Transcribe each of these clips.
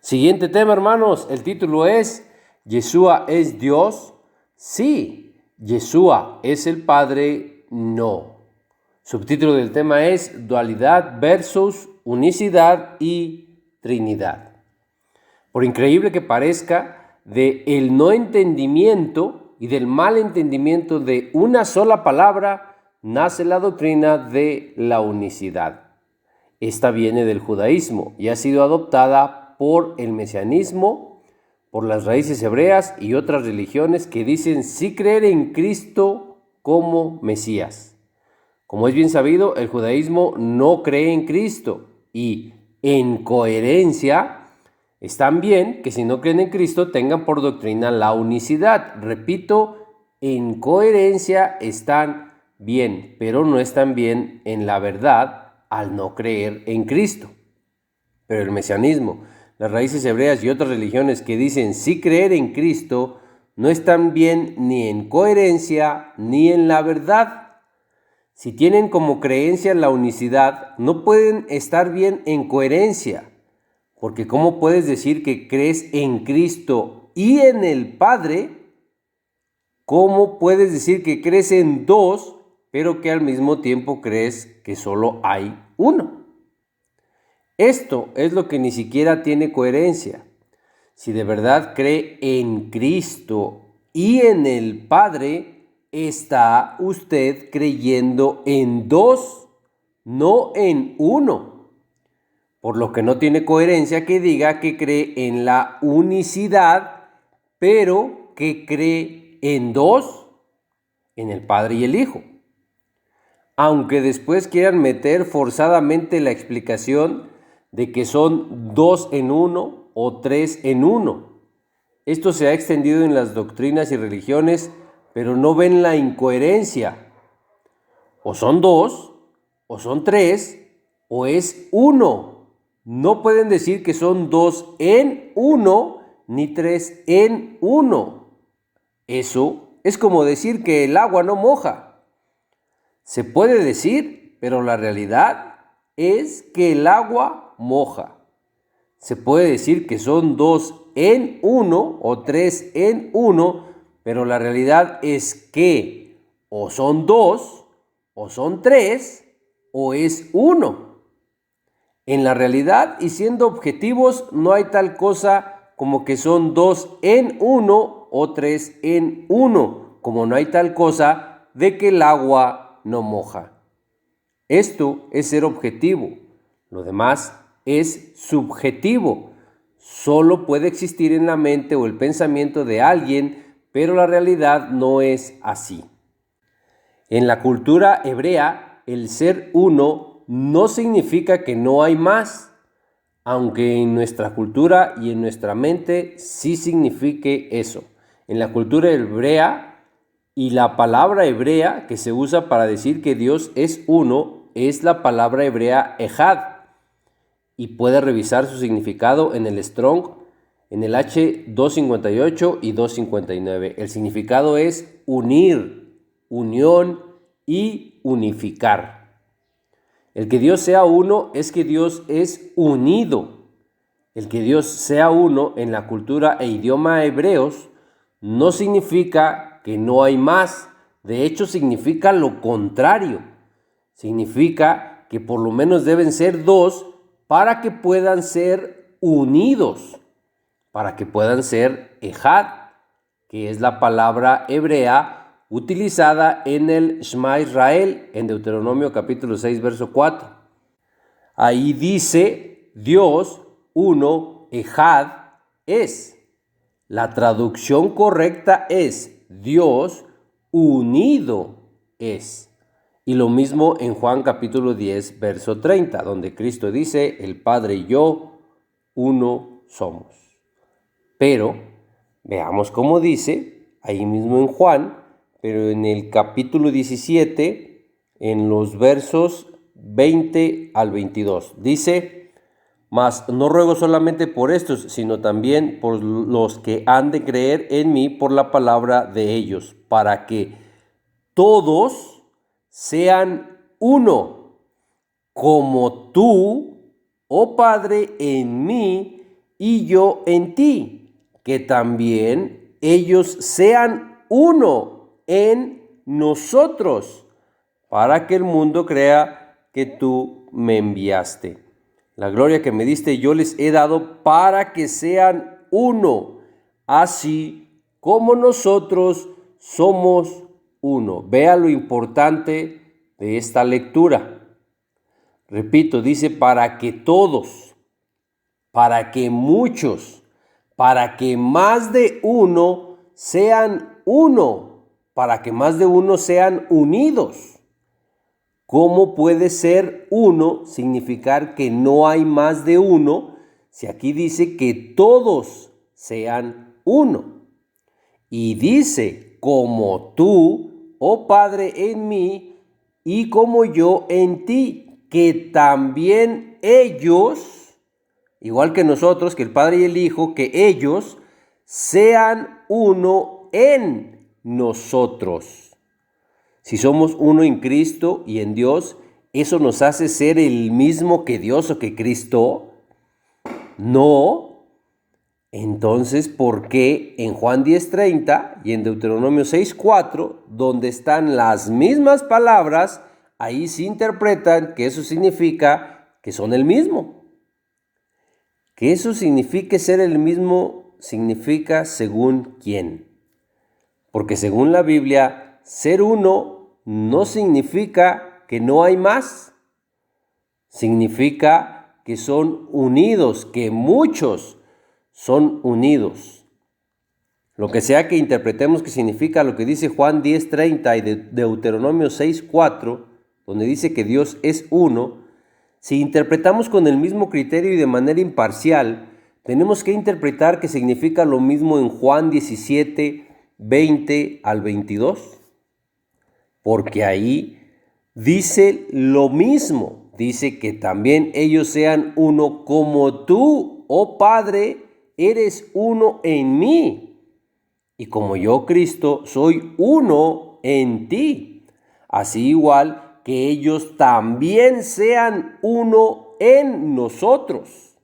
Siguiente tema, hermanos. El título es ¿Yeshua es Dios? Sí. ¿Yeshua es el Padre? No. Subtítulo del tema es Dualidad versus Unicidad y Trinidad. Por increíble que parezca, de el no entendimiento y del mal entendimiento de una sola palabra nace la doctrina de la unicidad. Esta viene del judaísmo y ha sido adoptada por el mesianismo, por las raíces hebreas y otras religiones que dicen sí creer en Cristo como Mesías. Como es bien sabido, el judaísmo no cree en Cristo y, en coherencia, están bien que si no creen en Cristo tengan por doctrina la unicidad. Repito, en coherencia están bien, pero no están bien en la verdad al no creer en Cristo. Pero el mesianismo, las raíces hebreas y otras religiones que dicen sí creer en Cristo no están bien ni en coherencia ni en la verdad. Si tienen como creencia la unicidad, no pueden estar bien en coherencia, porque ¿cómo puedes decir que crees en Cristo y en el Padre? ¿Cómo puedes decir que crees en dos, pero que al mismo tiempo crees que solo hay uno? Esto es lo que ni siquiera tiene coherencia. Si de verdad cree en Cristo y en el Padre, está usted creyendo en dos, no en uno. Por lo que no tiene coherencia que diga que cree en la unicidad, pero que cree en dos, en el Padre y el Hijo. Aunque después quieran meter forzadamente la explicación de que son dos en uno o tres en uno. Esto se ha extendido en las doctrinas y religiones, pero no ven la incoherencia. O son dos, o son tres, o es uno. No pueden decir que son dos en uno, ni tres en uno. Eso es como decir que el agua no moja. Se puede decir, pero la realidad es que el agua moja. Se puede decir que son dos en uno o tres en uno, pero la realidad es que o son dos, o son tres, o es uno. En la realidad y siendo objetivos, no hay tal cosa como que son dos en uno o tres en uno, como no hay tal cosa de que el agua no moja. Esto es ser objetivo. Lo demás es subjetivo. Solo puede existir en la mente o el pensamiento de alguien, pero la realidad no es así. En la cultura hebrea, el ser uno no significa que no hay más, aunque en nuestra cultura y en nuestra mente sí signifique eso. En la cultura hebrea y la palabra hebrea que se usa para decir que Dios es uno es la palabra hebrea ejad, y puede revisar su significado en el Strong, en el H258 y 259. El significado es unir, unión y unificar. El que Dios sea uno es que Dios es unido. El que Dios sea uno en la cultura e idioma hebreos no significa que no hay más. De hecho, significa lo contrario. Significa que por lo menos deben ser dos para que puedan ser unidos, para que puedan ser ejad, que es la palabra hebrea utilizada en el Shema Israel, en Deuteronomio capítulo 6, verso 4. Ahí dice Dios, uno, ejad, es. La traducción correcta es Dios unido es. Y lo mismo en Juan capítulo 10, verso 30, donde Cristo dice, el Padre y yo, uno somos. Pero veamos cómo dice, ahí mismo en Juan, pero en el capítulo 17, en los versos 20 al 22. Dice, mas no ruego solamente por estos, sino también por los que han de creer en mí por la palabra de ellos, para que todos sean uno, como tú, oh Padre, en mí y yo en ti, que también ellos sean uno en nosotros, para que el mundo crea que tú me enviaste. La gloria que me diste yo les he dado para que sean uno, así como nosotros somos uno. Vea lo importante de esta lectura. Repito, dice para que todos, para que muchos, para que más de uno sean uno, para que más de uno sean unidos. ¿Cómo puede ser uno significar que no hay más de uno si aquí dice que todos sean uno? Y dice, como tú, oh Padre, en mí y como yo en ti, que también ellos, igual que nosotros, que el Padre y el Hijo, que ellos sean uno en nosotros. Si somos uno en Cristo y en Dios, ¿eso nos hace ser el mismo que Dios o que Cristo? No. Entonces, ¿por qué en Juan 10:30 y en Deuteronomio 6:4, donde están las mismas palabras, ahí se interpretan que eso significa que son el mismo? Que eso signifique ser el mismo significa según quién. Porque según la Biblia, ser uno no significa que no hay más. Significa que son unidos, que muchos son unidos. Lo que sea que interpretemos que significa lo que dice Juan 10:30 y Deuteronomio 6:4, donde dice que Dios es uno, si interpretamos con el mismo criterio y de manera imparcial, tenemos que interpretar que significa lo mismo en Juan 17:20 al 22. Porque ahí dice lo mismo, dice que también ellos sean uno como tú, oh Padre, eres uno en mí, y como yo, Cristo, soy uno en ti. Así igual que ellos también sean uno en nosotros.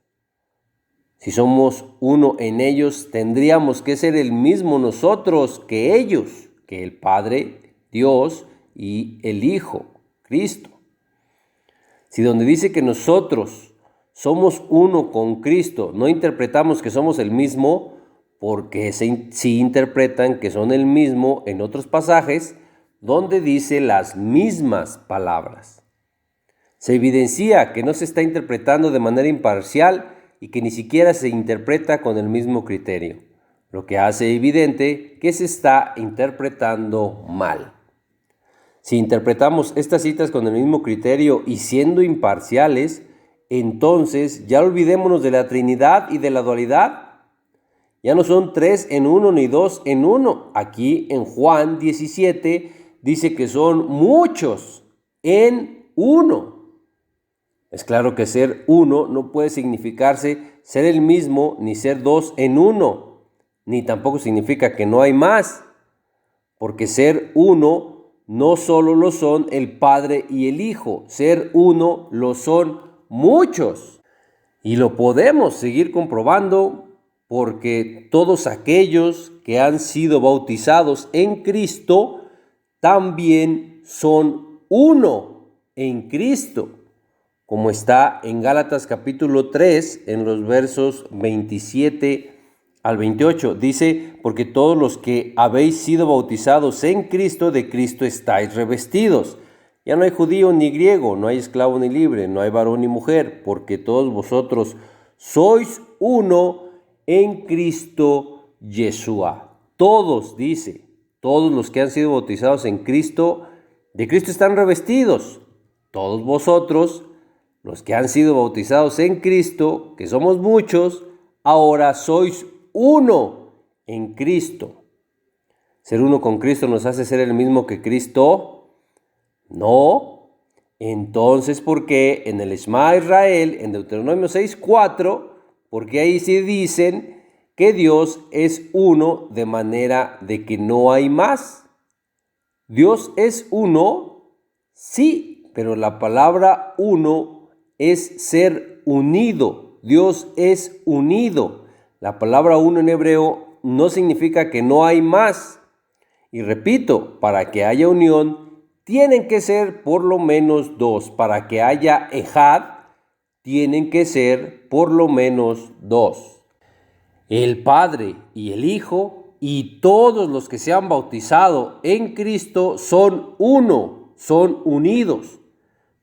Si somos uno en ellos, tendríamos que ser el mismo nosotros que ellos, que el Padre, Dios, y el Hijo, Cristo. Si donde dice que nosotros somos uno con Cristo, no interpretamos que somos el mismo, porque sí interpretan que son el mismo en otros pasajes donde dice las mismas palabras. Se evidencia que no se está interpretando de manera imparcial y que ni siquiera se interpreta con el mismo criterio, lo que hace evidente que se está interpretando mal. Si interpretamos estas citas con el mismo criterio y siendo imparciales, entonces ya olvidémonos de la Trinidad y de la dualidad. Ya no son 3 en 1 ni 2 en 1. Aquí en Juan 17 dice que son muchos en uno. Es claro que ser uno no puede significarse ser el mismo ni ser 2 en 1, ni tampoco significa que no hay más, porque ser uno no solo lo son el Padre y el Hijo, ser uno lo son muchos. Y lo podemos seguir comprobando porque todos aquellos que han sido bautizados en Cristo también son uno en Cristo, como está en Gálatas capítulo 3 en los versos 27 al 28, dice, porque todos los que habéis sido bautizados en Cristo, de Cristo estáis revestidos. Ya no hay judío ni griego, no hay esclavo ni libre, no hay varón ni mujer, porque todos vosotros sois uno en Cristo Yeshua. Todos, dice, todos los que han sido bautizados en Cristo, de Cristo están revestidos. Todos vosotros, los que han sido bautizados en Cristo, que somos muchos, ahora sois uno en Cristo. ¿Ser uno con Cristo nos hace ser el mismo que Cristo? No. Entonces, ¿por qué en el Shema Israel, en Deuteronomio 6:4, porque ahí sí dicen que Dios es uno de manera de que no hay más? ¿Dios es uno? Sí, pero la palabra uno es ser unido. Dios es unido. La palabra uno en hebreo no significa que no hay más. Y repito, para que haya unión, tienen que ser por lo menos dos. Para que haya ejad, tienen que ser por lo menos dos. El Padre y el Hijo y todos los que se han bautizado en Cristo son uno, son unidos.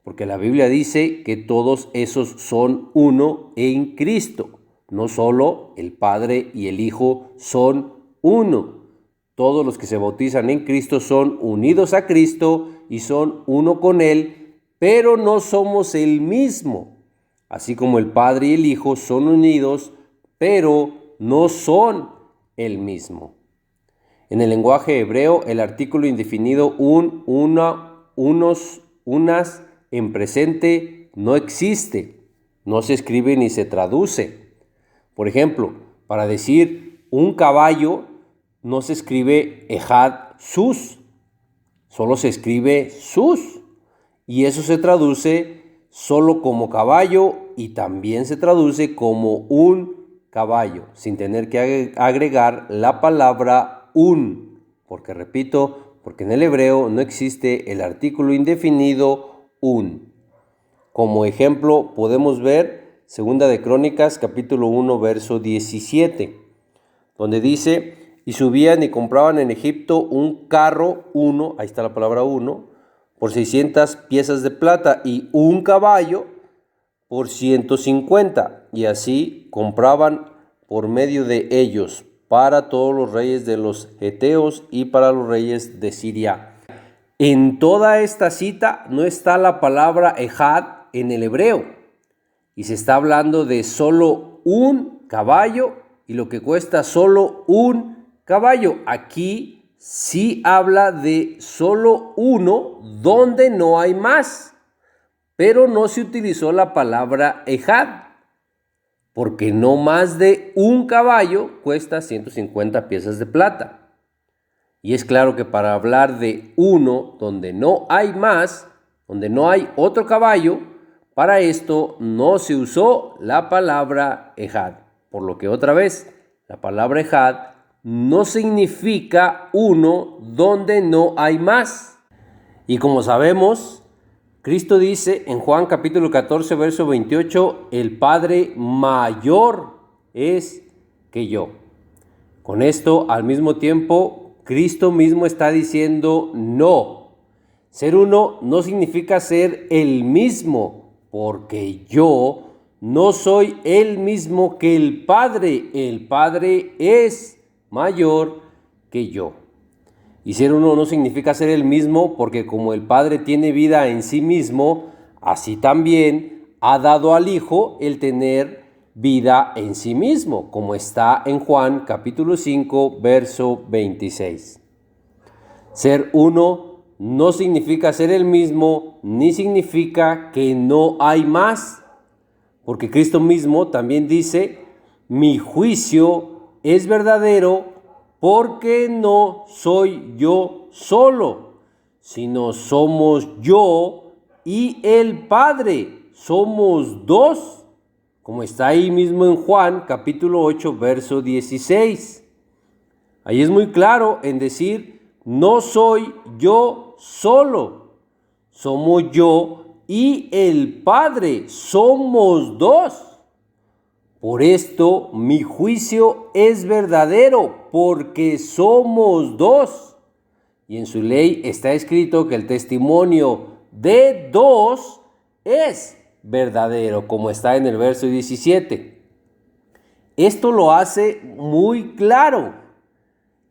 Porque la Biblia dice que todos esos son uno en Cristo. No solo el Padre y el Hijo son uno. Todos los que se bautizan en Cristo son unidos a Cristo y son uno con Él, pero no somos el mismo. Así como el Padre y el Hijo son unidos, pero no son el mismo. En el lenguaje hebreo, el artículo indefinido un, una, unos, unas, en presente no existe, no se escribe ni se traduce. Por ejemplo, para decir un caballo no se escribe ejad sus, solo se escribe sus, y eso se traduce solo como caballo y también se traduce como un caballo, sin tener que agregar la palabra un, porque repito, porque en el hebreo no existe el artículo indefinido un. Como ejemplo podemos ver 2 de Crónicas capítulo 1 verso 17, donde dice: y subían y compraban en Egipto un carro uno, ahí está la palabra uno, por 600 piezas de plata y un caballo por 150, y así compraban por medio de ellos para todos los reyes de los heteos y para los reyes de Siria. En toda esta cita no está la palabra ejad en el hebreo, y se está hablando de solo un caballo y lo que cuesta solo un caballo. Aquí sí habla de solo uno donde no hay más. Pero no se utilizó la palabra ejad, porque no más de un caballo cuesta 150 piezas de plata. Y es claro que para hablar de uno donde no hay más, donde no hay otro caballo, para esto no se usó la palabra ejad. Por lo que otra vez, la palabra ejad no significa uno donde no hay más. Y como sabemos, Cristo dice en Juan capítulo 14, verso 28, el Padre mayor es que yo. Con esto, al mismo tiempo, Cristo mismo está diciendo no. Ser uno no significa ser el mismo, porque yo no soy el mismo que el Padre. El Padre es mayor que yo. Y ser uno no significa ser el mismo, porque como el Padre tiene vida en sí mismo, así también ha dado al Hijo el tener vida en sí mismo, como está en Juan capítulo 5, verso 26. Ser uno no significa ser el mismo, ni significa que no hay más, porque Cristo mismo también dice: mi juicio es verdadero, porque no soy yo solo, sino somos yo y el Padre, somos dos, como está ahí mismo en Juan capítulo 8, verso 16. Ahí es muy claro en decir: no soy yo solo, somos yo y el Padre, somos dos. Por esto mi juicio es verdadero, porque somos dos. Y en su ley está escrito que el testimonio de dos es verdadero, como está en el verso 17. Esto lo hace muy claro.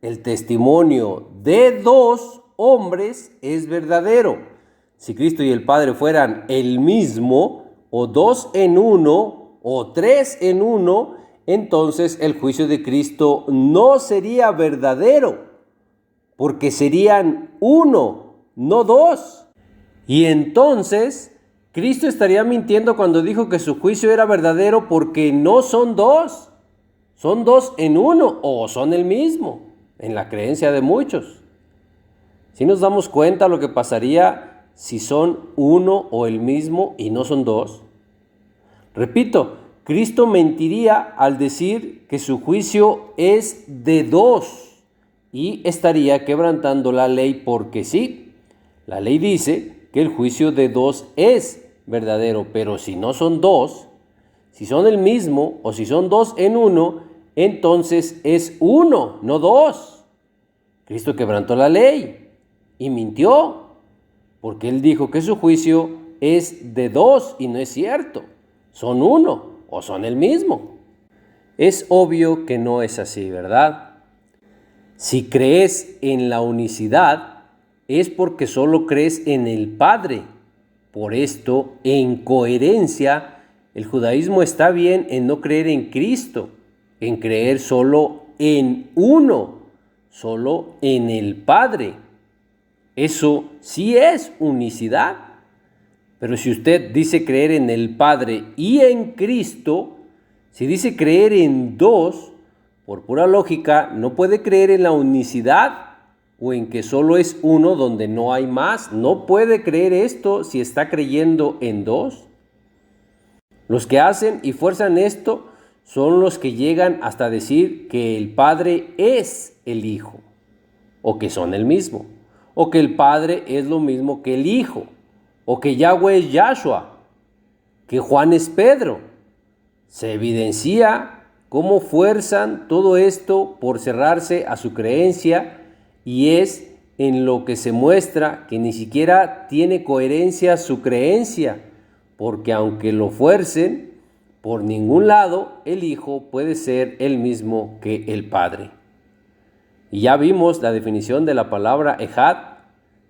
El testimonio de dos hombres es verdadero. Si Cristo y el Padre fueran el mismo, o dos en uno, o tres en uno, entonces el juicio de Cristo no sería verdadero, porque serían uno, no dos. Y entonces Cristo estaría mintiendo cuando dijo que su juicio era verdadero, porque no son dos en uno, o son el mismo, en la creencia de muchos. Si nos damos cuenta lo que pasaría si son uno o el mismo y no son dos. Repito, Cristo mentiría al decir que su juicio es de dos y estaría quebrantando la ley porque sí. La ley dice que el juicio de dos es verdadero, pero si no son dos, si son el mismo o si son dos en uno, entonces es uno, no dos. Cristo quebrantó la ley y mintió, porque él dijo que su juicio es de dos y no es cierto. Son uno o son el mismo. Es obvio que no es así, ¿verdad? Si crees en la unicidad, es porque solo crees en el Padre. Por esto, en coherencia, el judaísmo está bien en no creer en Cristo, en creer solo en uno, solo en el Padre. Eso sí es unicidad. Pero si usted dice creer en el Padre y en Cristo, si dice creer en dos, por pura lógica, no puede creer en la unicidad o en que solo es uno donde no hay más. No puede creer esto si está creyendo en dos. Los que hacen y fuerzan esto son los que llegan hasta decir que el Padre es el Hijo, o que son el mismo, o que el Padre es lo mismo que el Hijo, o que Yahweh es Yahshua, que Juan es Pedro. Se evidencia cómo fuerzan todo esto por cerrarse a su creencia, y es en lo que se muestra que ni siquiera tiene coherencia su creencia, porque aunque lo fuercen, por ningún lado el Hijo puede ser el mismo que el Padre. Y ya vimos la definición de la palabra Ejad.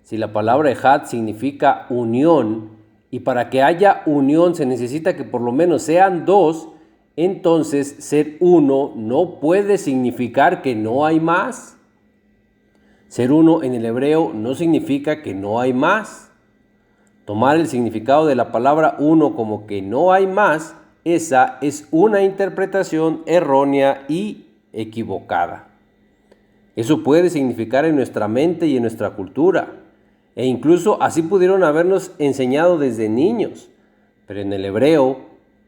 Si la palabra Ejad significa unión, y para que haya unión se necesita que por lo menos sean dos, entonces ser uno no puede significar que no hay más. Ser uno en el hebreo no significa que no hay más. Tomar el significado de la palabra uno como que no hay más, esa es una interpretación errónea y equivocada. Eso puede significar en nuestra mente y en nuestra cultura, e incluso así pudieron habernos enseñado desde niños. Pero en el hebreo,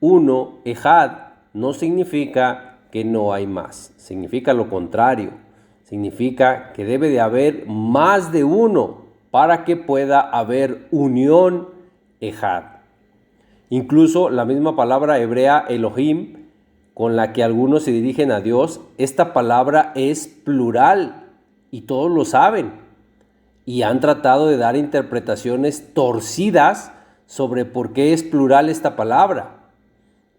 uno, ejad, no significa que no hay más. Significa lo contrario. Significa que debe de haber más de uno para que pueda haber unión, ejad. Incluso la misma palabra hebrea Elohim, con la que algunos se dirigen a Dios, esta palabra es plural y todos lo saben. Y han tratado de dar interpretaciones torcidas sobre por qué es plural esta palabra.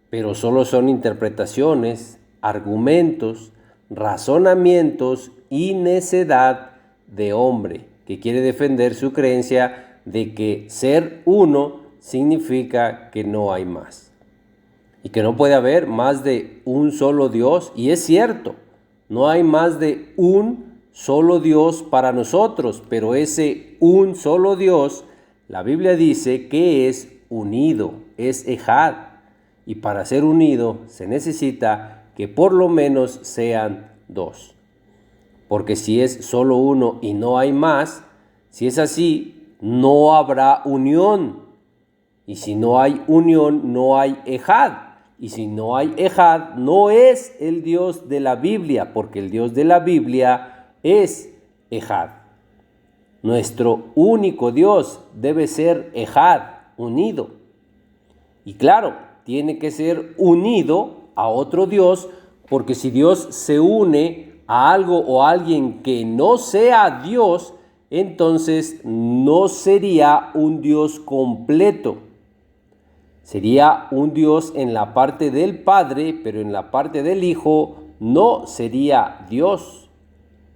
Pero solo son interpretaciones, argumentos, razonamientos y necedad de hombre que quiere defender su creencia de que ser uno significa que no hay más. Y que no puede haber más de un solo Dios. Y es cierto, no hay más de un solo Dios para nosotros, pero ese un solo Dios, la Biblia dice que es unido, es ejad. Y para ser unido se necesita que por lo menos sean dos. Porque si es solo uno y no hay más, si es así, no habrá unión. Y si no hay unión, no hay ejad. Y si no hay ejad, no es el Dios de la Biblia, porque el Dios de la Biblia es ejad. Nuestro único Dios debe ser ejad, unido. Y claro, tiene que ser unido a otro Dios, porque si Dios se une a algo o a alguien que no sea Dios, entonces no sería un Dios completo. Sería un Dios en la parte del Padre, pero en la parte del Hijo no sería Dios.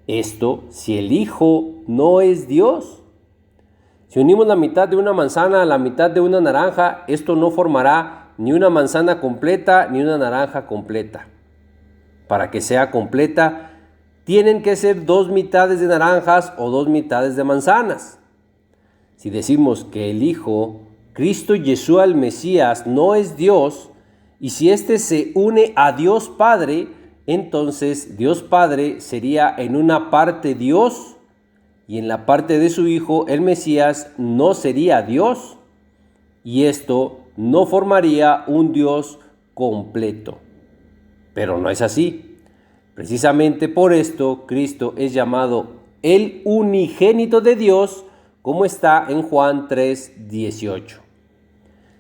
Esto si el Hijo no es Dios. Si unimos la mitad de una manzana a la mitad de una naranja, esto no formará ni una manzana completa ni una naranja completa. Para que sea completa, tienen que ser dos mitades de naranjas o dos mitades de manzanas. Si decimos que el Hijo, Cristo Yeshua el Mesías, no es Dios, y si éste se une a Dios Padre, entonces Dios Padre sería en una parte Dios, y en la parte de su Hijo, el Mesías, no sería Dios. Y esto no formaría un Dios completo. Pero no es así. Precisamente por esto, Cristo es llamado el unigénito de Dios, como está en Juan 3:18.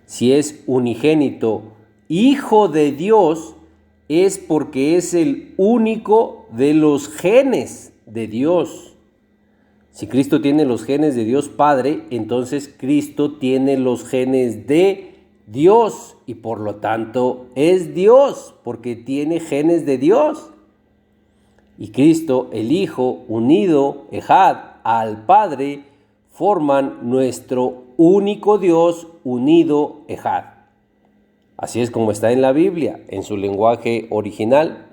Si es unigénito, hijo de Dios, es porque es el único de los genes de Dios. Si Cristo tiene los genes de Dios Padre, entonces Cristo tiene los genes de Dios y por lo tanto es Dios, porque tiene genes de Dios. Y Cristo, el Hijo, unido, Ejad, al Padre, forman nuestro único Dios unido, Ejad. Así es como está en la Biblia, en su lenguaje original.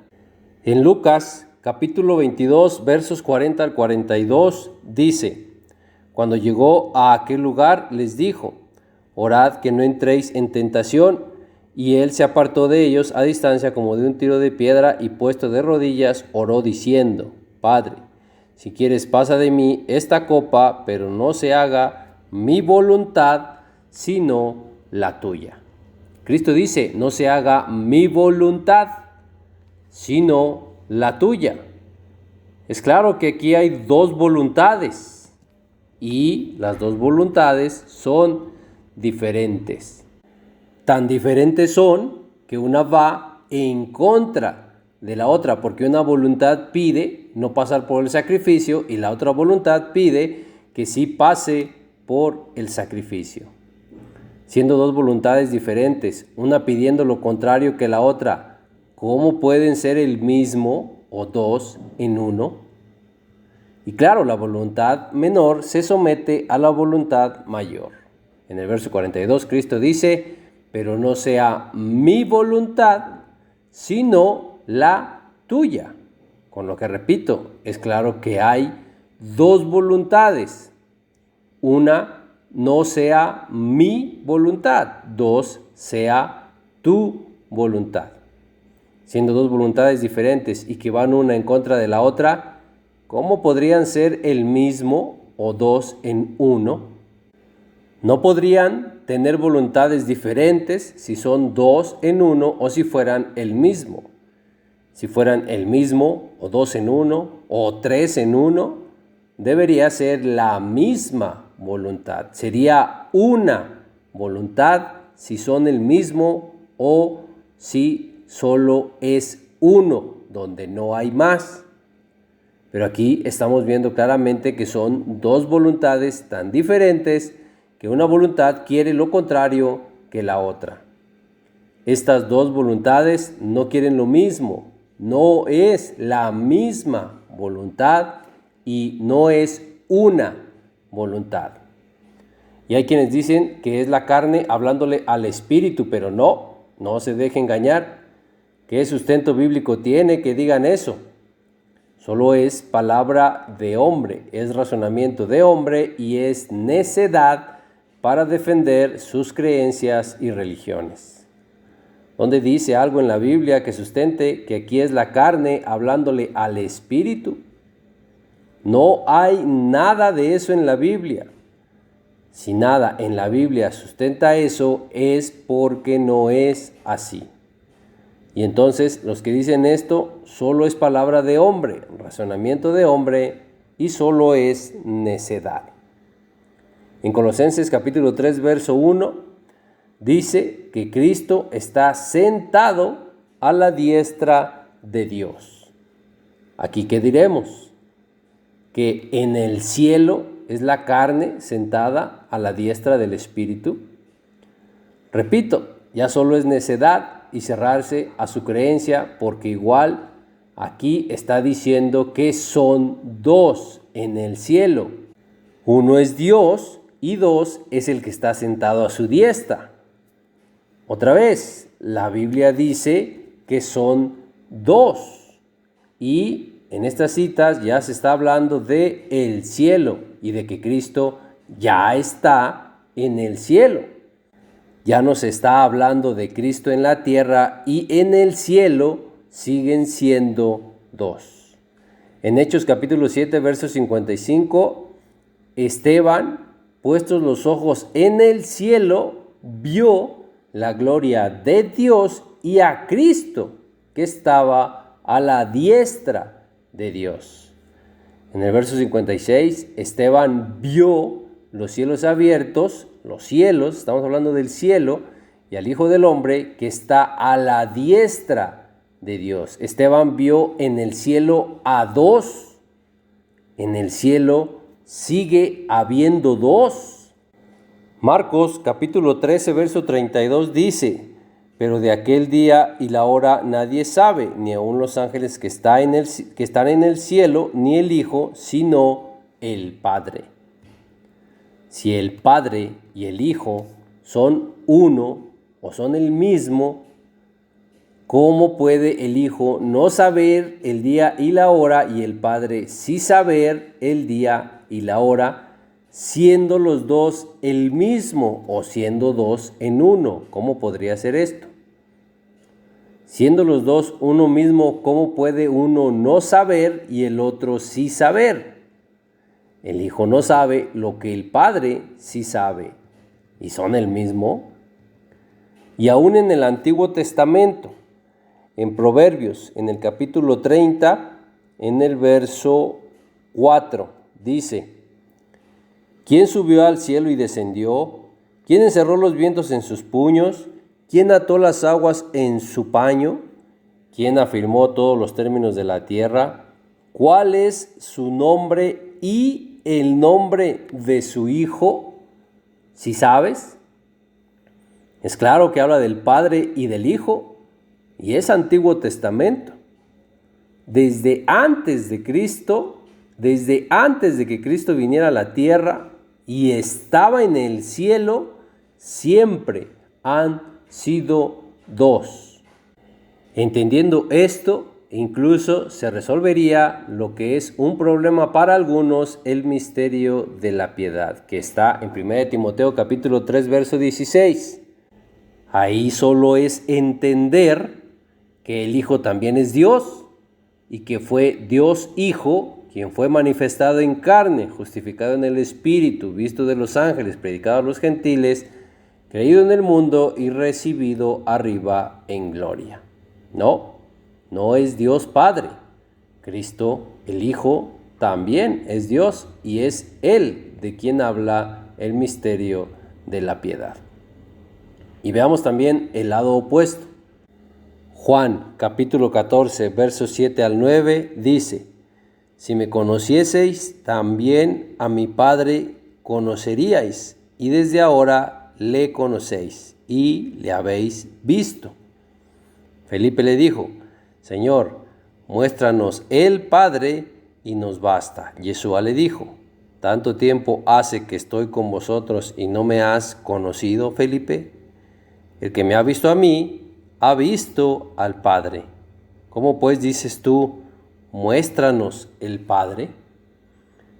En Lucas, capítulo 22, versos 40 al 42, dice: Cuando llegó a aquel lugar, les dijo: Orad que no entréis en tentación. Y él se apartó de ellos a distancia como de un tiro de piedra, y puesto de rodillas, oró diciendo: Padre, si quieres, pasa de mí esta copa, pero no se haga mi voluntad, sino la tuya. Cristo dice: no se haga mi voluntad, sino la tuya. Es claro que aquí hay dos voluntades, y las dos voluntades son diferentes. Tan diferentes son que una va en contra de la otra, porque una voluntad pide no pasar por el sacrificio y la otra voluntad pide que sí pase por el sacrificio. Siendo dos voluntades diferentes, una pidiendo lo contrario que la otra, ¿cómo pueden ser el mismo o dos en uno? Y claro, la voluntad menor se somete a la voluntad mayor. En el verso 42, Cristo dice: pero no sea mi voluntad, sino la tuya. Con lo que repito, es claro que hay dos voluntades. Una, no sea mi voluntad. Dos, sea tu voluntad. Siendo dos voluntades diferentes y que van una en contra de la otra, ¿cómo podrían ser el mismo o dos en uno? No podrían tener voluntades diferentes si son dos en uno o si fueran el mismo. Si fueran el mismo o dos en uno o tres en uno, debería ser la misma voluntad. Sería una voluntad si son el mismo o si solo es uno, donde no hay más. Pero aquí estamos viendo claramente que son dos voluntades tan diferentes que una voluntad quiere lo contrario que la otra. Estas dos voluntades no quieren lo mismo, no es la misma voluntad y no es una voluntad. Y hay quienes dicen que es la carne hablándole al espíritu, pero no se deje engañar. ¿Qué sustento bíblico tiene que digan eso? Solo es palabra de hombre, es razonamiento de hombre y es necedad para defender sus creencias y religiones. ¿Dónde dice algo en la Biblia que sustente que aquí es la carne hablándole al espíritu? No hay nada de eso en la Biblia. Si nada en la Biblia sustenta eso, es porque no es así. Y entonces los que dicen esto solo es palabra de hombre, razonamiento de hombre y solo es necedad. En Colosenses capítulo 3, verso 1, dice que Cristo está sentado a la diestra de Dios. Aquí, ¿qué diremos? Que en el cielo es la carne sentada a la diestra del Espíritu. Repito, ya solo es necedad y cerrarse a su creencia, porque igual aquí está diciendo que son dos en el cielo. Uno es Dios y dos es el que está sentado a su diestra. Otra vez, la Biblia dice que son dos. Y en estas citas ya se está hablando de el cielo y de que Cristo ya está en el cielo. Ya no se está hablando de Cristo en la tierra y en el cielo siguen siendo dos. En Hechos capítulo 7, verso 55, Esteban, puestos los ojos en el cielo, vio la gloria de Dios y a Cristo, que estaba a la diestra de Dios. En el verso 56, Esteban vio los cielos abiertos, los cielos, estamos hablando del cielo, y al Hijo del Hombre que está a la diestra de Dios. Esteban vio en el cielo a dos. En el cielo sigue habiendo dos. Marcos capítulo 13, verso 32 dice: pero de aquel día y la hora nadie sabe, ni aun los ángeles que están en el cielo, ni el Hijo, sino el Padre. Si el Padre y el Hijo son uno o son el mismo, ¿cómo puede el Hijo no saber el día y la hora y el Padre sí saber el día y la hora, siendo los dos el mismo o siendo dos en uno? ¿Cómo podría ser esto? Siendo los dos uno mismo, ¿cómo puede uno no saber y el otro sí saber? El Hijo no sabe lo que el Padre sí sabe. ¿Y son el mismo? Y aún en el Antiguo Testamento, en Proverbios, en el capítulo 30, en el verso 4, dice: ¿quién subió al cielo y descendió? ¿Quién encerró los vientos en sus puños? ¿Quién ató las aguas en su paño? ¿Quién afirmó todos los términos de la tierra? ¿Cuál es su nombre y el nombre de su Hijo? ¿Sí sabes? Es claro que habla del Padre y del Hijo, y es Antiguo Testamento. Desde antes de Cristo, desde antes de que Cristo viniera a la tierra y estaba en el cielo, siempre han sido dos. Entendiendo esto, incluso se resolvería lo que es un problema para algunos, el misterio de la piedad, que está en 1 Timoteo capítulo 3, verso 16. Ahí solo es entender que el Hijo también es Dios y que fue Dios Hijo quien fue manifestado en carne, justificado en el Espíritu, visto de los ángeles, predicado a los gentiles, creído en el mundo y recibido arriba en gloria. No es Dios Padre. Cristo, el Hijo, también es Dios y es Él de quien habla el misterio de la piedad. Y veamos también el lado opuesto. Juan capítulo 14, versos 7 al 9 dice: si me conocieseis, también a mi Padre conoceríais, y desde ahora le conocéis y le habéis visto. Felipe le dijo: Señor, muéstranos el Padre y nos basta. Yeshua le dijo: ¿tanto tiempo hace que estoy con vosotros y no me has conocido, Felipe? El que me ha visto a mí, ha visto al Padre. ¿Cómo pues dices tú, muéstranos el Padre?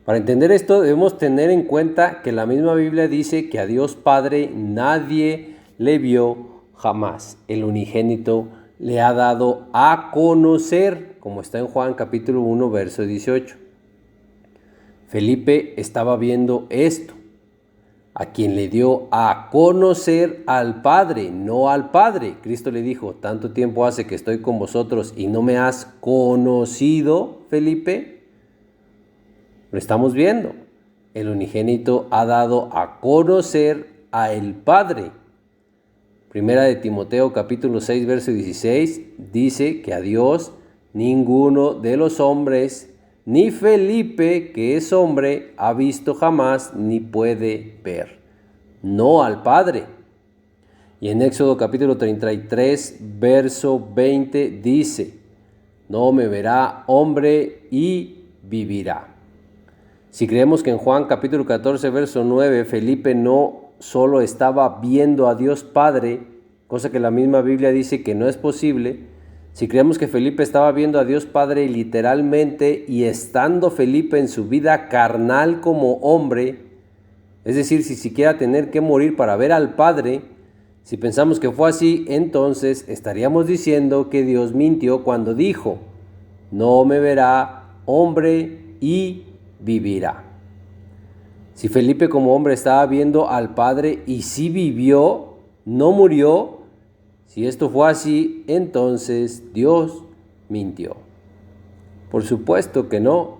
Para entender esto debemos tener en cuenta que la misma Biblia dice que a Dios Padre nadie le vio jamás. El unigénito le ha dado a conocer, como está en Juan capítulo 1, verso 18. Felipe estaba viendo esto, a quien le dio a conocer al Padre, no al Padre. Cristo le dijo: ¿tanto tiempo hace que estoy con vosotros y no me has conocido, Felipe? Lo estamos viendo. El unigénito ha dado a conocer a el Padre. Primera de Timoteo capítulo 6, verso 16 dice que a Dios ninguno de los hombres, ni Felipe, que es hombre, ha visto jamás ni puede ver. No al Padre. Y en Éxodo capítulo 33, verso 20 dice: no me verá hombre y vivirá. Si creemos que en Juan capítulo 14, verso 9, Felipe no solo estaba viendo a Dios Padre, cosa que la misma Biblia dice que no es posible. Si creemos que Felipe estaba viendo a Dios Padre literalmente y estando Felipe en su vida carnal como hombre, es decir, si siquiera tener que morir para ver al Padre, si pensamos que fue así, entonces estaríamos diciendo que Dios mintió cuando dijo: no me verá hombre y vivirá. Si Felipe como hombre estaba viendo al Padre y sí vivió, no murió, Si esto fue así, entonces Dios mintió. Por supuesto que no.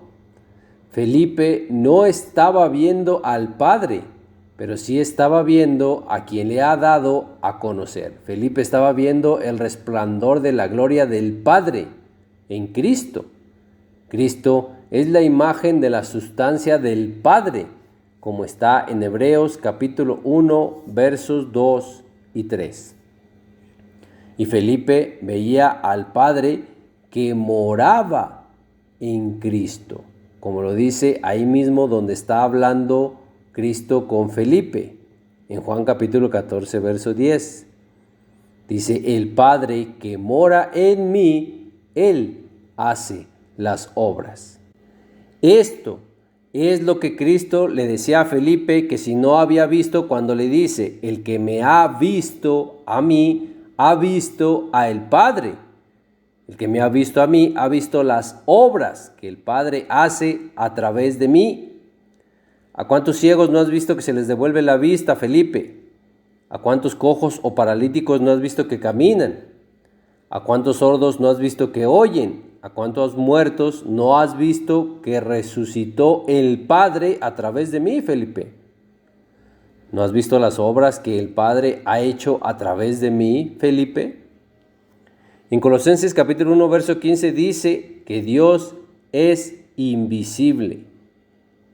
Felipe no estaba viendo al Padre, pero sí estaba viendo a quien le ha dado a conocer. Felipe estaba viendo el resplandor de la gloria del Padre en Cristo. Cristo es la imagen de la sustancia del Padre, como está en Hebreos capítulo 1, versos 2 y 3. Y Felipe veía al Padre que moraba en Cristo, como lo dice ahí mismo donde está hablando Cristo con Felipe, en Juan capítulo 14, verso 10. Dice, el Padre que mora en mí, Él hace las obras. Esto es lo que Cristo le decía a Felipe, que si no había visto, cuando le dice, el que me ha visto a mí, ha visto a el Padre. El que me ha visto a mí, ha visto las obras que el Padre hace a través de mí. ¿A cuántos ciegos no has visto que se les devuelve la vista, Felipe? ¿A cuántos cojos o paralíticos no has visto que caminan? ¿A cuántos sordos no has visto que oyen? ¿A cuántos muertos no has visto que resucitó el Padre a través de mí, Felipe? ¿No has visto las obras que el Padre ha hecho a través de mí, Felipe? En Colosenses capítulo 1, verso 15 dice que Dios es invisible.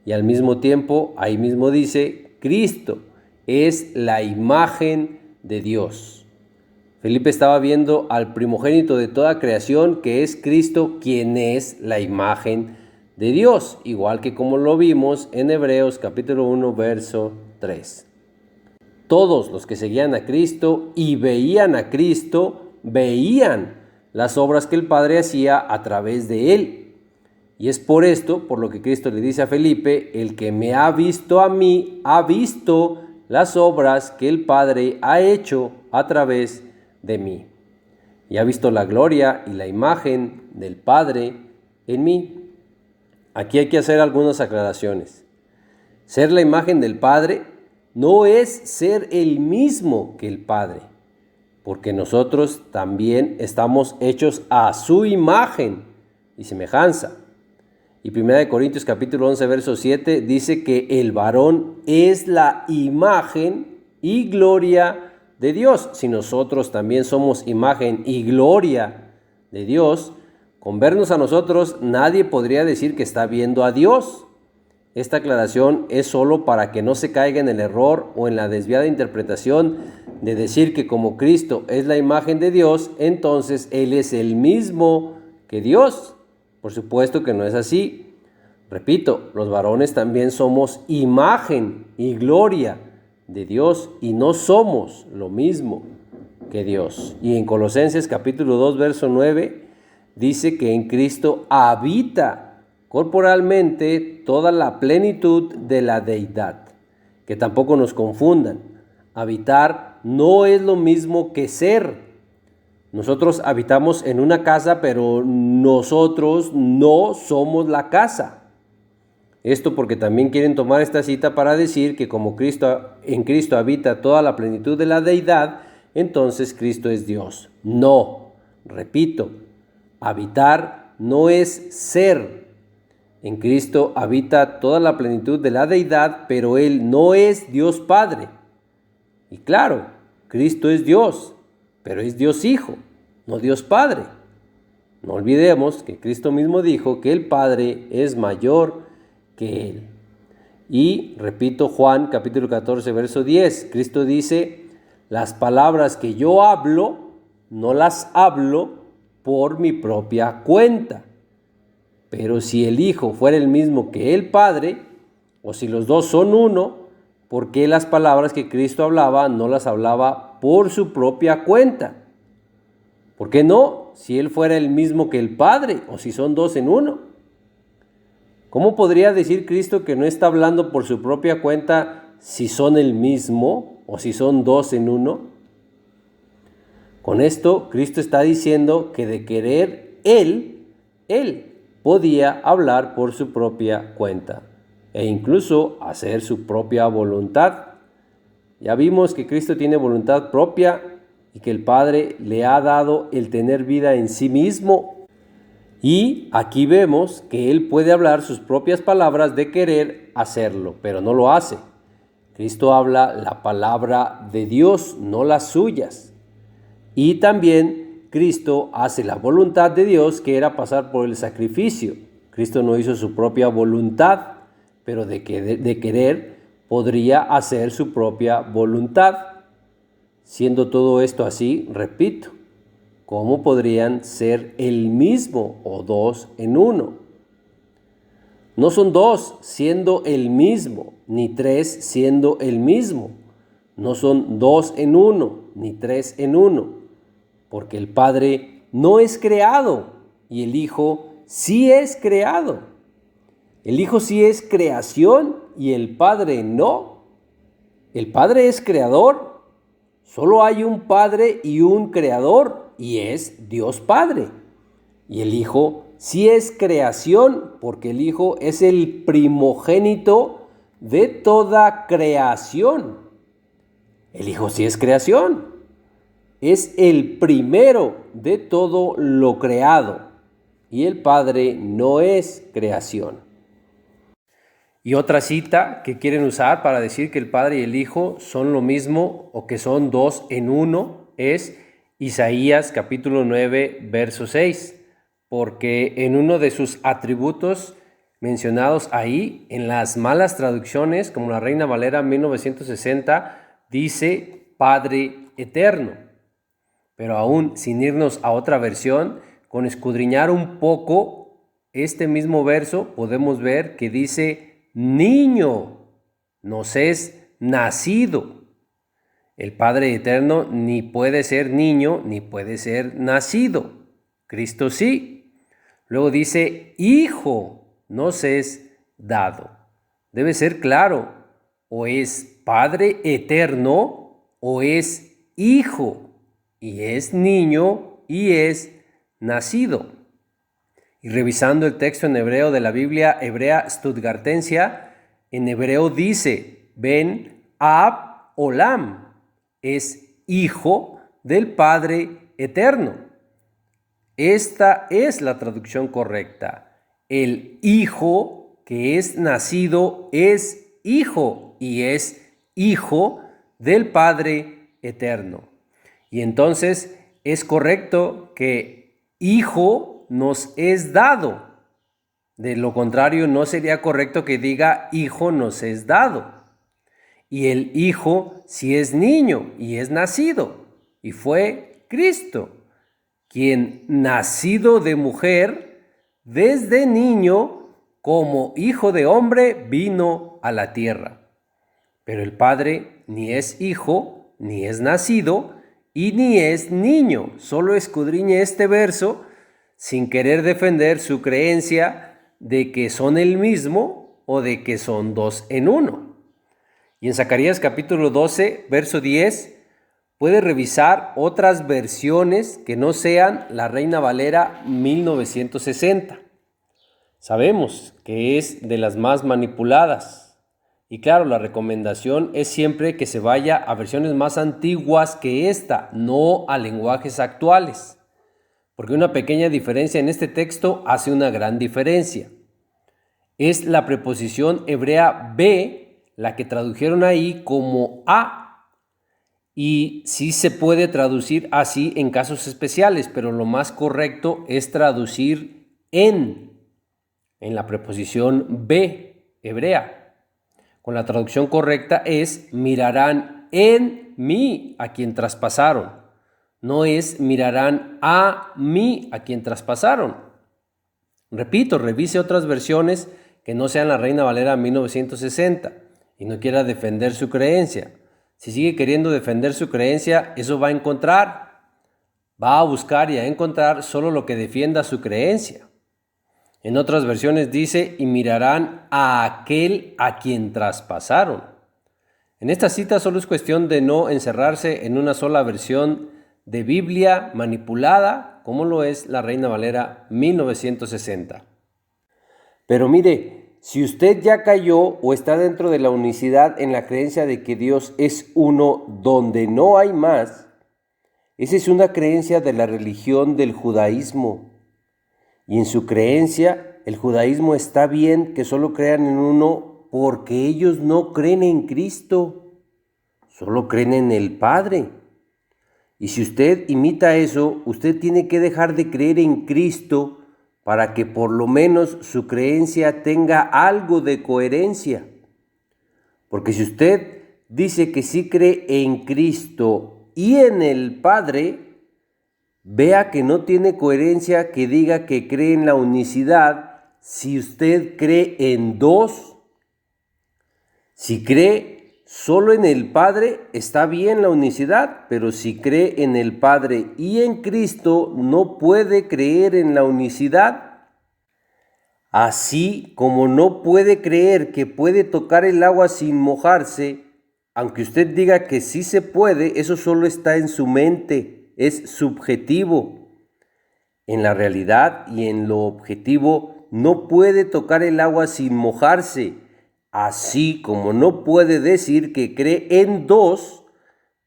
Y al mismo tiempo, ahí mismo dice, Cristo es la imagen de Dios. Felipe estaba viendo al primogénito de toda creación, que es Cristo, quien es la imagen de Dios, igual que como lo vimos en Hebreos capítulo 1, verso 3. Todos los que seguían a Cristo y veían a Cristo, veían las obras que el Padre hacía a través de él. Y es por esto, por lo que Cristo le dice a Felipe, el que me ha visto a mí, ha visto las obras que el Padre ha hecho a través de mí. Y ha visto la gloria y la imagen del Padre en mí. Aquí hay que hacer algunas aclaraciones. Ser la imagen del Padre no es ser el mismo que el Padre, porque nosotros también estamos hechos a su imagen y semejanza. Y 1 Corintios capítulo 11, verso 7 dice que el varón es la imagen y gloria de Dios. Si nosotros también somos imagen y gloria de Dios, con vernos a nosotros nadie podría decir que está viendo a Dios. Esta aclaración es solo para que no se caiga en el error o en la desviada interpretación de decir que como Cristo es la imagen de Dios, entonces Él es el mismo que Dios. Por supuesto que no es así. Repito, los varones también somos imagen y gloria de Dios y no somos lo mismo que Dios. Y en Colosenses capítulo 2, verso 9, dice que en Cristo habita corporalmente toda la plenitud de la deidad. Que tampoco nos confundan. Habitar no es lo mismo que ser. Nosotros habitamos en una casa, pero nosotros no somos la casa. Esto porque también quieren tomar esta cita para decir que como en Cristo habita toda la plenitud de la deidad, entonces Cristo es Dios. No, repito, habitar no es ser. En Cristo habita toda la plenitud de la deidad, pero Él no es Dios Padre. Y claro, Cristo es Dios, pero es Dios Hijo, no Dios Padre. No olvidemos que Cristo mismo dijo que el Padre es mayor que Él. Y repito, Juan capítulo 14, verso 10, Cristo dice, las palabras que yo hablo, no las hablo por mi propia cuenta. Pero si el Hijo fuera el mismo que el Padre, o si los dos son uno, ¿por qué las palabras que Cristo hablaba no las hablaba por su propia cuenta? ¿Por qué no? Si Él fuera el mismo que el Padre, o si son dos en uno. ¿Cómo podría decir Cristo que no está hablando por su propia cuenta si son el mismo, o si son dos en uno? Con esto, Cristo está diciendo que de querer Él podía hablar por su propia cuenta e incluso hacer su propia voluntad. Ya vimos que Cristo tiene voluntad propia y que el Padre le ha dado el tener vida en sí mismo. Y aquí vemos que Él puede hablar sus propias palabras de querer hacerlo, pero no lo hace. Cristo habla la palabra de Dios, no las suyas. Y también Cristo hace la voluntad de Dios, que era pasar por el sacrificio. Cristo no hizo su propia voluntad, pero de querer podría hacer su propia voluntad. Siendo todo esto así, repito, ¿cómo podrían ser el mismo o dos en uno? No son dos siendo el mismo, ni tres siendo el mismo. No son dos en uno, ni tres en uno, porque el Padre no es creado y el Hijo sí es creado. El Hijo sí es creación y el Padre no. El Padre es creador. Solo hay un Padre y un Creador, y es Dios Padre. Y el Hijo sí es creación, porque el Hijo es el primogénito de toda creación. El Hijo sí es creación. Es el primero de todo lo creado. Y el Padre no es creación. Y otra cita que quieren usar para decir que el Padre y el Hijo son lo mismo o que son dos en uno es Isaías capítulo 9, verso 6, porque en uno de sus atributos mencionados ahí, en las malas traducciones, como la Reina Valera 1960, dice Padre eterno. Pero aún sin irnos a otra versión, con escudriñar un poco este mismo verso, podemos ver que dice niño nos es nacido. El Padre eterno ni puede ser niño ni puede ser nacido. Cristo sí. Luego dice hijo nos es dado. Debe ser claro, o es Padre eterno o es hijo, y es niño y es nacido. Y revisando el texto en hebreo de la Biblia hebrea Stuttgartensia, en hebreo dice, Ben Ab Olam, es hijo del Padre eterno. Esta es la traducción correcta. El hijo que es nacido es hijo y es hijo del Padre eterno. Y entonces es correcto que hijo nos es dado. De lo contrario, no sería correcto que diga hijo nos es dado. Y el hijo sí es niño y es nacido. Y fue Cristo, quien nacido de mujer, desde niño, como hijo de hombre, vino a la tierra. Pero el Padre ni es hijo, ni es nacido, y ni es niño. Solo escudriñe este verso sin querer defender su creencia de que son el mismo o de que son dos en uno. Y en Zacarías capítulo 12, verso 10, puede revisar otras versiones que no sean la Reina Valera 1960. Sabemos que es de las más manipuladas. Y claro, la recomendación es siempre que se vaya a versiones más antiguas que esta, no a lenguajes actuales. Porque una pequeña diferencia en este texto hace una gran diferencia. Es la preposición hebrea be la que tradujeron ahí como a. Y sí se puede traducir así en casos especiales, pero lo más correcto es traducir en la preposición be hebrea. Con la traducción correcta es mirarán en mí a quien traspasaron. No es mirarán a mí a quien traspasaron. Repito, revise otras versiones que no sean la Reina Valera 1960 y no quiera defender su creencia. Si sigue queriendo defender su creencia, eso va a encontrar. Va a buscar y a encontrar solo lo que defienda su creencia. En otras versiones dice, y mirarán a aquel a quien traspasaron. En esta cita solo es cuestión de no encerrarse en una sola versión de Biblia manipulada, como lo es la Reina Valera 1960. Pero mire, si usted ya cayó o está dentro de la unicidad en la creencia de que Dios es uno donde no hay más, Esa es una creencia de la religión del judaísmo. Y en su creencia, el judaísmo está bien que solo crean en uno porque ellos no creen en Cristo, solo creen en el Padre. Y si usted imita eso, usted tiene que dejar de creer en Cristo para que por lo menos su creencia tenga algo de coherencia. Porque si usted dice que sí cree en Cristo y en el Padre, vea que no tiene coherencia que diga que cree en la unicidad si usted cree en dos. Si cree solo en el Padre, está bien la unicidad, pero si cree en el Padre y en Cristo, no puede creer en la unicidad. Así como no puede creer que puede tocar el agua sin mojarse, aunque usted diga que sí se puede, eso solo está en su mente, es subjetivo. En la realidad y en lo objetivo, no puede tocar el agua sin mojarse, así como no puede decir que cree en dos,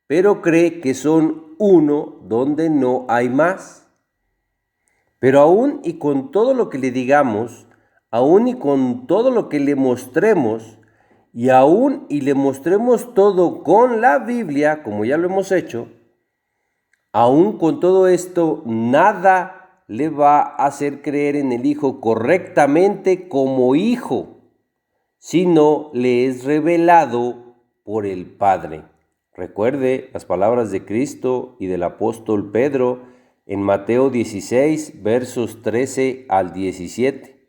pero cree que son uno donde no hay más. Pero aún y con todo lo que le digamos, aún y con todo lo que le mostremos, y aún y le mostremos todo con la Biblia, como ya lo hemos hecho, aún con todo esto, nada le va a hacer creer en el Hijo correctamente como Hijo, sino le es revelado por el Padre. Recuerde las palabras de Cristo y del apóstol Pedro en Mateo 16, versos 13 al 17.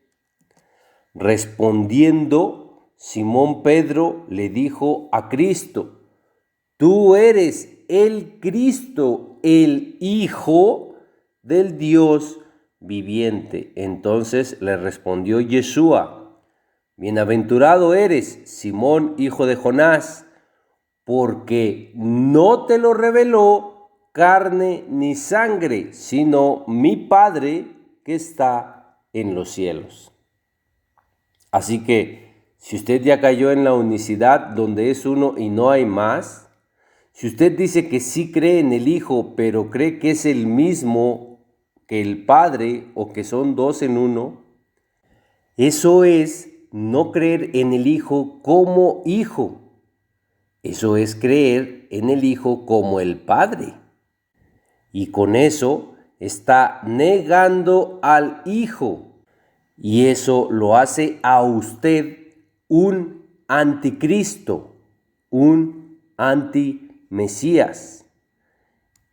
Respondiendo, Simón Pedro le dijo a Cristo: tú eres el Cristo, el Hijo del Dios viviente. Entonces le respondió Yeshua: bienaventurado eres, Simón, hijo de Jonás, porque no te lo reveló carne ni sangre, sino mi Padre que está en los cielos. Así que, si usted ya cayó en la unicidad donde es uno y no hay más, si usted dice que sí cree en el Hijo, pero cree que es el mismo que el Padre o que son dos en uno, eso es no creer en el Hijo como Hijo. Eso es creer en el Hijo como el Padre. Y con eso está negando al Hijo. Y eso lo hace a usted un anticristo, un antimesías.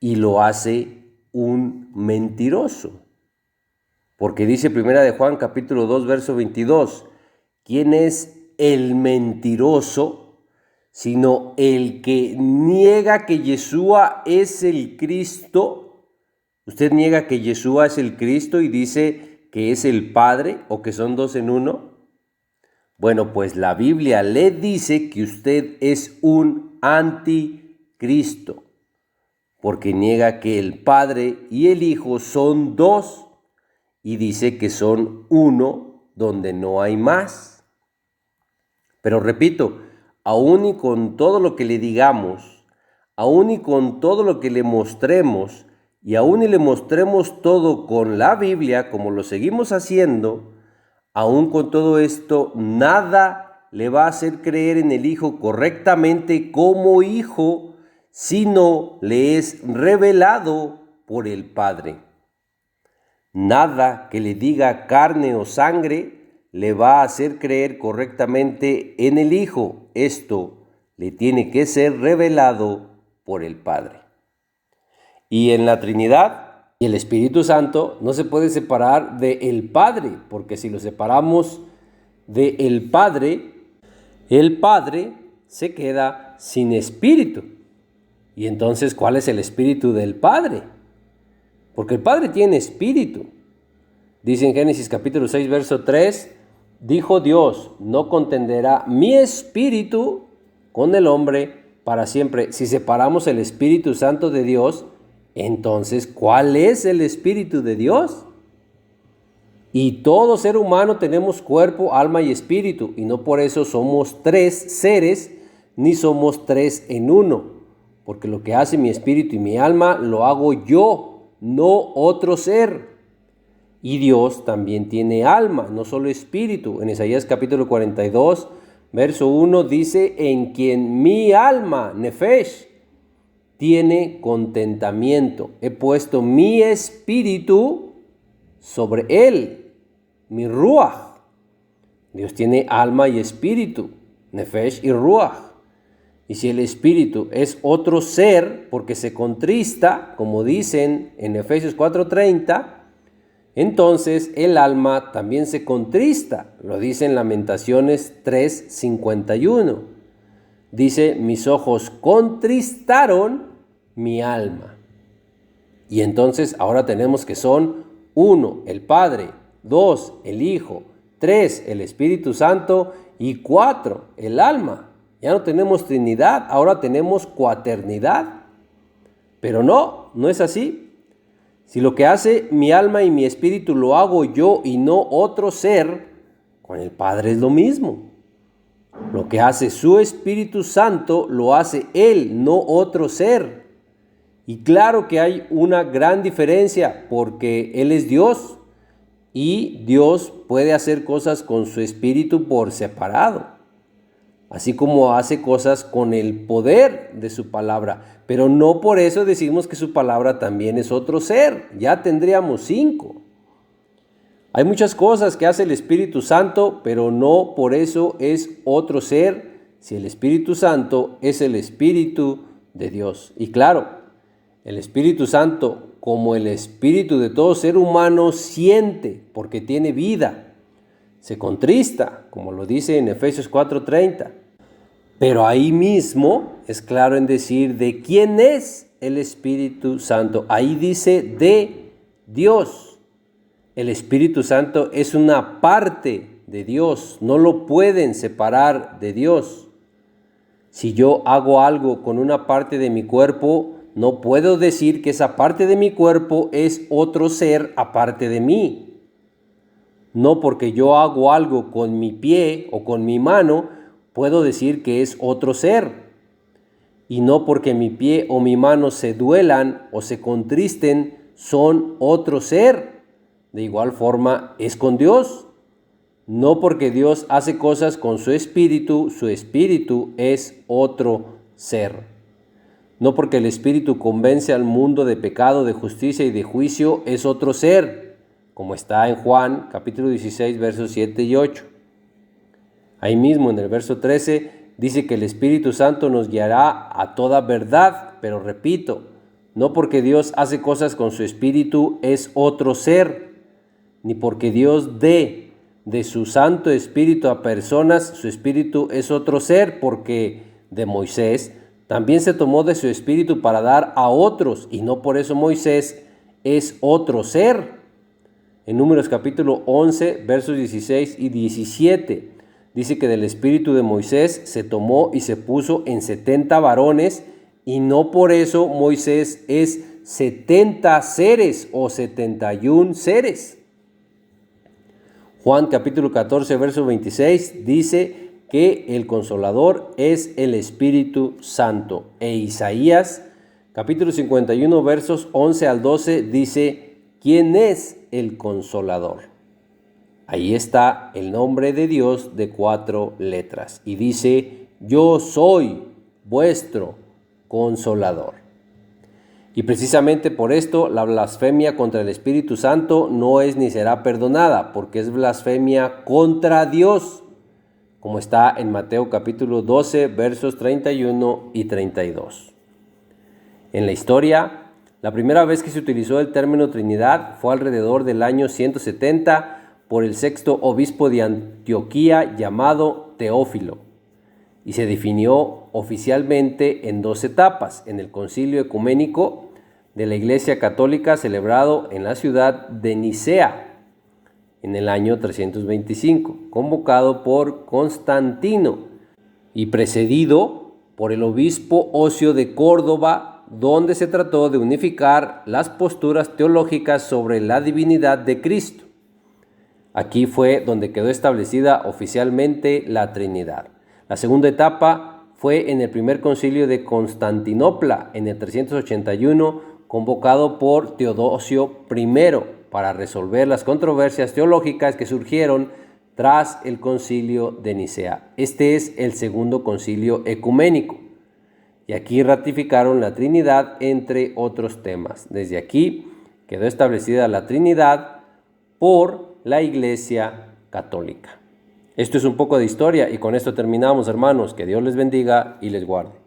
Y lo hace un mentiroso. Porque dice 1 de Juan capítulo 2, verso 22, ¿quién es el mentiroso? Sino el que niega que Yeshua es el Cristo. Usted niega que Yeshua es el Cristo y dice que es el Padre o que son dos en uno. Bueno, pues la Biblia le dice que usted es un anticristo, porque niega que el Padre y el Hijo son dos y dice que son uno donde no hay más. Pero repito, aún y con todo lo que le digamos, aún y con todo lo que le mostremos, y aún y le mostremos todo con la Biblia, como lo seguimos haciendo, aún con todo esto, nada le va a hacer creer en el Hijo correctamente como Hijo, sino le es revelado por el Padre. Nada que le diga carne o sangre le va a hacer creer correctamente en el Hijo. Esto le tiene que ser revelado por el Padre. Y en la Trinidad y el Espíritu Santo no se puede separar del Padre, porque si lo separamos del Padre, el Padre se queda sin Espíritu. Y entonces, ¿cuál es el Espíritu del Padre? Porque el Padre tiene Espíritu. Dice en Génesis capítulo 6, verso 3, dijo Dios, no contenderá mi Espíritu con el hombre para siempre. Si separamos el Espíritu Santo de Dios, entonces, ¿cuál es el Espíritu de Dios? Y todo ser humano tenemos cuerpo, alma y espíritu, y no por eso somos tres seres, ni somos tres en uno. porque lo que hace mi espíritu y mi alma lo hago yo, no otro ser. Y Dios también tiene alma, no solo espíritu. En Isaías capítulo 42, verso 1 dice, en quien mi alma, nefesh, tiene contentamiento. He puesto mi espíritu sobre él, mi ruach. Dios tiene alma y espíritu, nefesh y ruach. Y si el espíritu es otro ser, porque se contrista, como dicen en Efesios 4:30, entonces el alma también se contrista. Lo dice en Lamentaciones 3:51. Dice, mis ojos contristaron mi alma. Y entonces ahora tenemos que son 1, el Padre, 2, el Hijo, 3, el Espíritu Santo y 4, el alma. Ya no tenemos Trinidad, ahora tenemos cuaternidad. Pero no es así. Si lo que hace mi alma y mi espíritu lo hago yo y no otro ser, con el Padre es lo mismo. Lo que hace su Espíritu Santo lo hace Él, no otro ser. Y claro que hay una gran diferencia porque Él es Dios y Dios puede hacer cosas con su Espíritu por separado, así como hace cosas con el poder de su palabra. Pero no por eso decimos que su palabra también es otro ser. Ya tendríamos 5. Hay muchas cosas que hace el Espíritu Santo, pero no por eso es otro ser, si el Espíritu Santo es el Espíritu de Dios. Y claro, el Espíritu Santo, como el espíritu de todo ser humano, siente porque tiene vida. Se contrista, como lo dice en Efesios 4:30. Pero ahí mismo es claro en decir de quién es el Espíritu Santo. Ahí dice de Dios. El Espíritu Santo es una parte de Dios. No lo pueden separar de Dios. Si yo hago algo con una parte de mi cuerpo, no puedo decir que esa parte de mi cuerpo es otro ser aparte de mí. No porque yo hago algo con mi pie o con mi mano, puedo decir que es otro ser. Y no porque mi pie o mi mano se duelan o se contristen, son otro ser. De igual forma es con Dios. No porque Dios hace cosas con su espíritu es otro ser. No porque el espíritu convence al mundo de pecado, de justicia y de juicio, es otro ser, como está en Juan capítulo 16, versos 7 y 8. Ahí mismo en el verso 13 dice que el Espíritu Santo nos guiará a toda verdad, pero repito, no porque Dios hace cosas con su espíritu es otro ser, ni porque Dios dé de su Santo Espíritu a personas, su espíritu es otro ser, porque de Moisés también se tomó de su espíritu para dar a otros, y no por eso Moisés es otro ser. En Números capítulo 11, versos 16 y 17, dice que del espíritu de Moisés se tomó y se puso en 70 varones, y no por eso Moisés es 70 seres o 71 seres. Juan capítulo 14, verso 26 dice que el Consolador es el Espíritu Santo. E Isaías capítulo 51, versos 11 al 12 dice, ¿quién es el Consolador? Ahí está el nombre de Dios de 4 letras. Y dice, yo soy vuestro Consolador. Y precisamente por esto la blasfemia contra el Espíritu Santo no es ni será perdonada, porque es blasfemia contra Dios, como está en Mateo capítulo 12, versos 31 y 32. En la historia, la primera vez que se utilizó el término Trinidad fue alrededor del año 170 por el sexto obispo de Antioquía llamado Teófilo, y se definió oficialmente en 2 etapas, en el Concilio Ecuménico de la Iglesia Católica celebrado en la ciudad de Nicea en el año 325, convocado por Constantino y precedido por el obispo Ocio de Córdoba, donde se trató de unificar las posturas teológicas sobre la divinidad de Cristo. Aquí fue donde quedó establecida oficialmente la Trinidad. La segunda etapa fue en el primer concilio de Constantinopla en el 381, convocado por Teodosio I para resolver las controversias teológicas que surgieron tras el concilio de Nicea. Este es el segundo concilio ecuménico. Y aquí ratificaron la Trinidad, entre otros temas. Desde aquí quedó establecida la Trinidad por la Iglesia Católica. Esto es un poco de historia y con esto terminamos, hermanos. Que Dios les bendiga y les guarde.